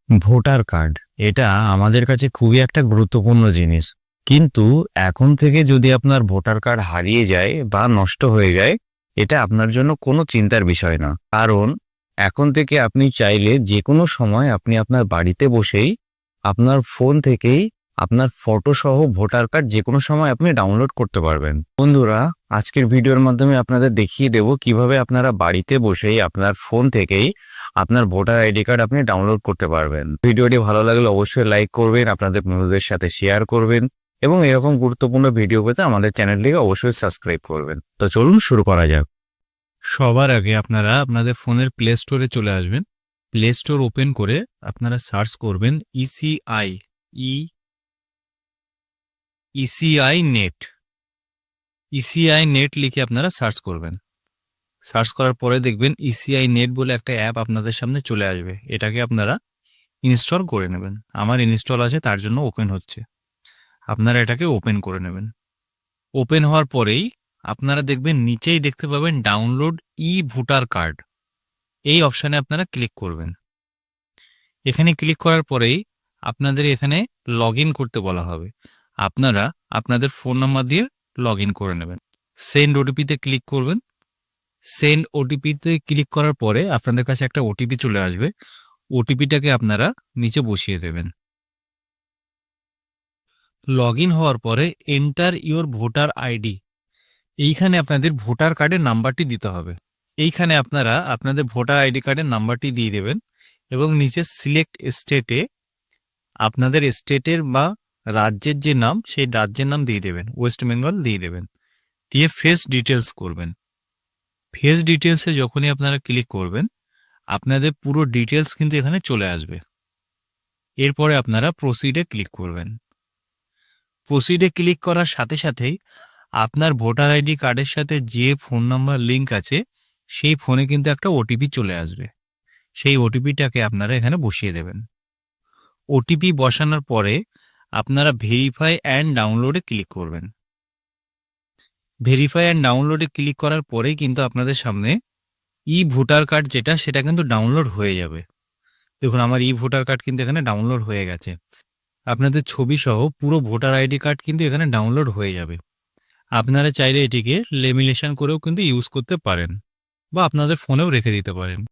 Voter card এটা আমাদের কাছে খুবই একটা গুরুত্বপূর্ণ জিনিস। কিন্তু এখন থেকে যদি আপনার ভোটার কার্ড হারিয়ে যায় বা নষ্ট হয়ে যায়, এটা আপনার জন্য কোনো চিন্তার বিষয় না। কারণ এখন থেকে আপনি চাইলে যে কোনো সময় আপনি আপনার বাড়িতে বসেই আপনার ফোন থেকেই আপনার ফটো সহ ভোটার কার্ড যে কোনো সময় আপনি ডাউনলোড করতে পারবেন। বন্ধুরা, আজকের ভিডিওর মাধ্যমে আপনাদের দেখিয়ে দেব কিভাবে আপনারা বাড়িতে বসেই আপনার ফোন থেকেই আপনার ভোটার আইডি কার্ড আপনি ডাউনলোড করতে পারবেন। ভিডিওটি ভালো লাগলে অবশ্যই লাইক করবেন, আপনাদের বন্ধুদের সাথে শেয়ার করবেন এবং এরকম গুরুত্বপূর্ণ ভিডিও পেতে আমাদের চ্যানেলটিকে অবশ্যই সাবস্ক্রাইব করবেন। তো চলুন শুরু করা যাক। সবার আগে আপনারা আপনাদের ফোনের প্লে স্টোরে চলে আসবেন। প্লে স্টোর ওপেন করে আপনারা সার্চ করবেন ইসিআই নেট। ইসিআই নেট লিখে আপনারা সার্চ করবেন। সার্চ করার পরে দেখবেন ইসিআই নেট বলে একটা অ্যাপ আপনাদের সামনে চলে আসবে। এটাকে আপনারা ইনস্টল করে নেবেন। আমার ইনস্টল আছে, তার জন্য ওপেন হচ্ছে। আপনারা এটাকে ওপেন করে নেবেন। ওপেন হওয়ার পরেই আপনারা দেখবেন নিচেই দেখতে পাবেন ডাউনলোড ই ভোটার কার্ড। এই অপশানে আপনারা ক্লিক করবেন। এখানে ক্লিক করার পরেই আপনাদের এখানে লগ ইন করতে বলা হবে। আপনারা আপনাদের ফোন নাম্বার দিয়ে লগ ইন করে নেবেন। সেন্ড ওটিপিতে ক্লিক করবেন। সেন্ড ওটিপিতে ক্লিক করার পরে আপনাদের কাছে একটা ওটিপি চলে আসবে। ওটিপিটাকে আপনারা নিচে বসিয়ে দেবেন। লগ ইন হওয়ার পরে এন্টার ইওর ভোটার আইডি, এইখানে আপনাদের ভোটার কার্ডের নাম্বারটি দিতে হবে। এইখানে আপনারা আপনাদের ভোটার আইডি কার্ডের নাম্বারটি দিয়ে দেবেন এবং নিচে সিলেক্ট স্টেটে আপনাদের স্টেটের বা রাজ্যের যে নাম, সেই রাজ্যের নাম দিয়ে দেবেন। ওয়েস্ট বেঙ্গল দিয়ে দেবেন। দিয়ে ফেস ডিটেলস করবেন। ফেস ডিটেলসে যখনই আপনারা ক্লিক করবেন, আপনাদের পুরো ডিটেলস কিন্তু এখানে চলে আসবে। এরপরে আপনারা প্রসিডে ক্লিক করবেন। প্রসিডে ক্লিক করার সাথে সাথেই আপনার ভোটার আইডি কার্ডের সাথে যে ফোন নাম্বার লিঙ্ক আছে, সেই ফোনে কিন্তু একটা ওটিপি চলে আসবে। সেই ওটিপিটাকে আপনারা এখানে বসিয়ে দেবেন। ওটিপি বসানোর পরে আপনারা ভেরিফাই অ্যান্ড ডাউনলোডে ক্লিক করবেন। ভেরিফাই অ্যান্ড ডাউনলোডে ক্লিক করার পরেই কিন্তু আপনাদের সামনে ই ভোটার কার্ড যেটা, সেটা কিন্তু ডাউনলোড হয়ে যাবে। দেখুন, আমার ই ভোটার কার্ড কিন্তু এখানে ডাউনলোড হয়ে গেছে। আপনাদের ছবি সহ পুরো ভোটার আইডি কার্ড কিন্তু এখানে ডাউনলোড হয়ে যাবে। আপনারা চাইলে এটিকে লেমিনেশন করেও কিন্তু ইউজ করতে পারেন বা আপনাদের ফোনেও রেখে দিতে পারেন।